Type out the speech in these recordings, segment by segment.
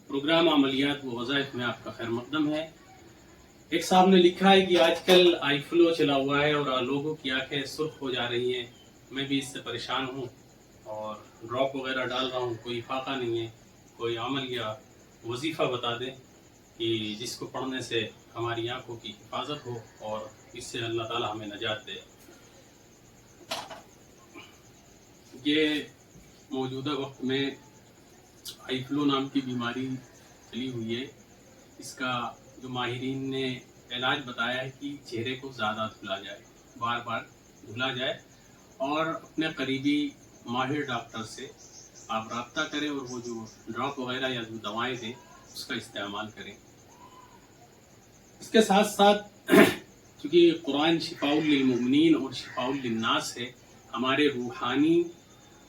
Programme अमलियात व वज़ाइफ में आपका खैर मकदम है। एक साहब ने लिखा है कि आजकल आई फ्लो चला हुआ है और लोगों की आंखें सुर्ख हो जा रही हैं। मैं भी इससे परेशान हूँ और ड्रॉप वगैरह डाल रहा हूँ, कोई फाका नहीं है। कोई अमल या वजीफ़ा बता दें कि जिसको पढ़ने से हमारी आंखों की हिफाजत हो और इससे अल्लाह ताला हमें नजात दे। ये मौजूदा वक्त में आई फ्लो नाम की बीमारी चली हुई है। इसका जो माहिरीन ने इलाज बताया है कि चेहरे को ज़्यादा धुला जाए, बार बार धुला जाए और अपने करीबी माहिर डॉक्टर से आप रब्ता करें और वो जो ड्रॉप वगैरह या जो दवाएं दें उसका इस्तेमाल करें। इसके साथ साथ चूँकि कुरान शिफाउल लिल मुमिनीन और शिफाउल लिन्नास है, हमारे रूहानी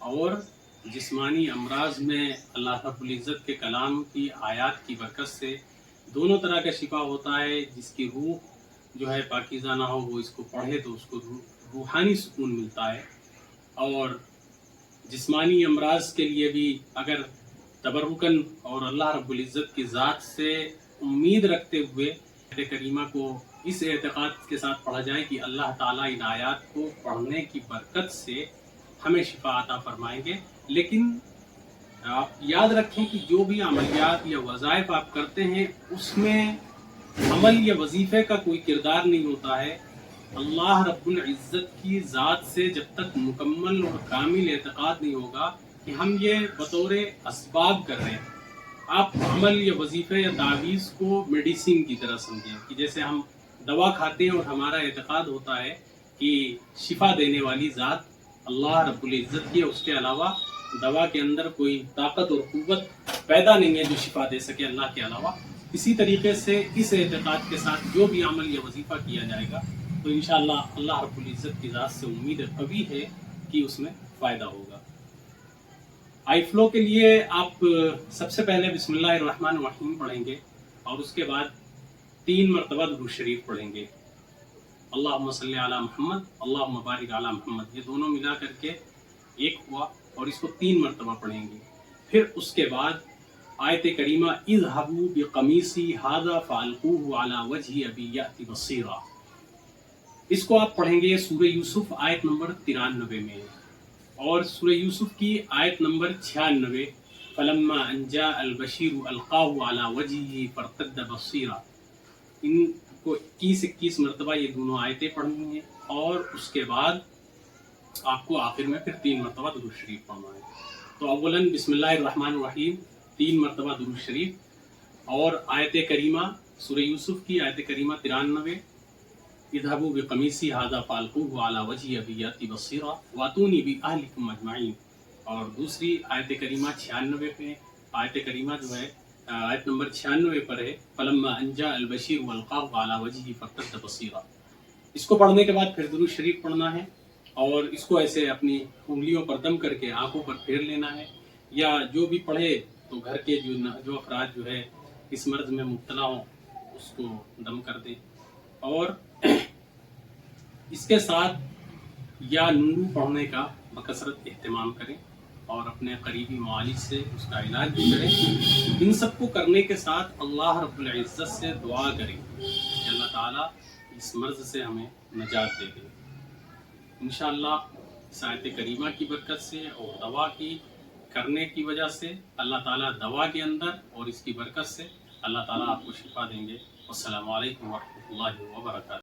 और जिस्मानी अमराज में अल्लाह रब्बुल इज़्ज़त के कलाम की आयत की बरकत से दोनों तरह का शिफा होता है। जिसकी रूह जो है पाकीज़ा ना हो वो इसको पढ़े तो उसको रूहानी सुकून मिलता है, और जिस्मानी अमराज के लिए भी अगर तबरुकन और अल्लाह रब्बुल इज़्ज़त की ज़ात से उम्मीद रखते हुए करीमा को इस एतक़ाद के साथ पढ़ा जाए कि अल्लाह ताला इन आयात को पढ़ने की बरकत से हमें शिफा अता फरमाएंगे। लेकिन आप याद रखें कि जो भी अमलियात या वज़ाइफ आप करते हैं उसमें अमल या वजीफ़े का कोई किरदार नहीं होता है। अल्लाह रब्बुल इज़्ज़त की ज़ात से जब तक मुकम्मल और कामिल एतक़ाद नहीं होगा कि हम ये बतौर असबाब कर रहे हैं। आप अमल या वजीफ़े या तावीज़ को मेडिसिन की तरह समझें कि जैसे हम दवा खाते हैं और हमारा एतक़ाद होता है कि शिफा देने वाली ज़ात अल्लाह रब्बुल इज़्ज़त की है, उसके अलावा दवा के अंदर कोई ताकत और क़ुव्वत पैदा नहीं है जो शिफा दे सके अल्लाह के अलावा। इसी तरीके से इस एतक़ाद के साथ जो भी अमल या वजीफ़ा किया जाएगा तो इंशाअल्लाह अल्लाह रब्बुल इज़्ज़त की ज़ात से उम्मीद कभी है कि उसमें फ़ायदा होगा। आई फ्लो के लिए आप सबसे पहले बिस्मिल्लाहिर्रहमानिर्रहीम पढ़ेंगे और उसके बाद 3 मरतबा दुरूद शरीफ पढ़ेंगे। अल्लाहुम्मा सल्ली अला मुहम्मद, अल्लाहुम्मा बारिक अला मुहम्मद, ये दोनों मिला करके एक हुआ और इसको 3 मरतबा पढ़ेंगे। फिर उसके बाद आयत करीमा इज़हबू बिक़मीसी हाज़ा फ़अल्क़ूहु अला वजहि अबी याति बसीरा, इसको आप पढ़ेंगे सूरह यूसुफ आयत नंबर 93 में, और सूरह यूसुफ की आयत नंबर 96 फलम्मा अंजा अल बशीर अलक़ाहु अला वजहिही फर्तद्द बसीरा। इनको 21 मरतबा ये दोनों आयतें पढ़नी है और उसके बाद आपको आखिर में फिर 3 मरतबा दुरूद शरीफ पढ़ना है। तो अव्वलन बिस्मिल्लाहिर्रहमानिर्रहीम 3 मरतबा दुरूद शरीफ और आयत करीमा सूरह यूसुफ की आयत करीमा 93 इज़हबू बिक़मीसी हाज़ा फ़अल्क़ूहु अला वजहि अबी याति बसीरा वातूनी बिअहलिकुम अजमईन, और दूसरी आयत करीमा 96 पे आयत करीमा जो है आयत नंबर 96 पर है फलम्मा अंजा अल बशीर वल्क़ाहु अला वजहि फर्तद्द बसीरा। इसको पढ़ने के बाद फिर दुरूद शरीफ पढ़ना है और इसको ऐसे अपनी उंगलियों पर दम करके आंखों पर फेर लेना है, या जो भी पढ़े तो घर के जो अफराद जो है इस मर्ज में मुब्तला हों उसको दम कर दें। और इसके साथ या नूरू पढ़ने का बकसरत एहतमाम करें और अपने करीबी मालिज से उसका इलाज भी करें। इन सबको करने के साथ अल्लाह रब्बुल इज़्ज़त से दुआ करें कि अल्लाह ताला इस मर्ज़ से हमें नजात दे दे। इंशाअल्लाह इस आयत करीमा की बरकत से और दवा की करने की वजह से अल्लाह ताला दवा के अंदर और इसकी बरकत से अल्लाह ताला आपको शिफा देंगे। अस्सलामु अलैकुम व रहमतुल्लाहि व बरकातहू।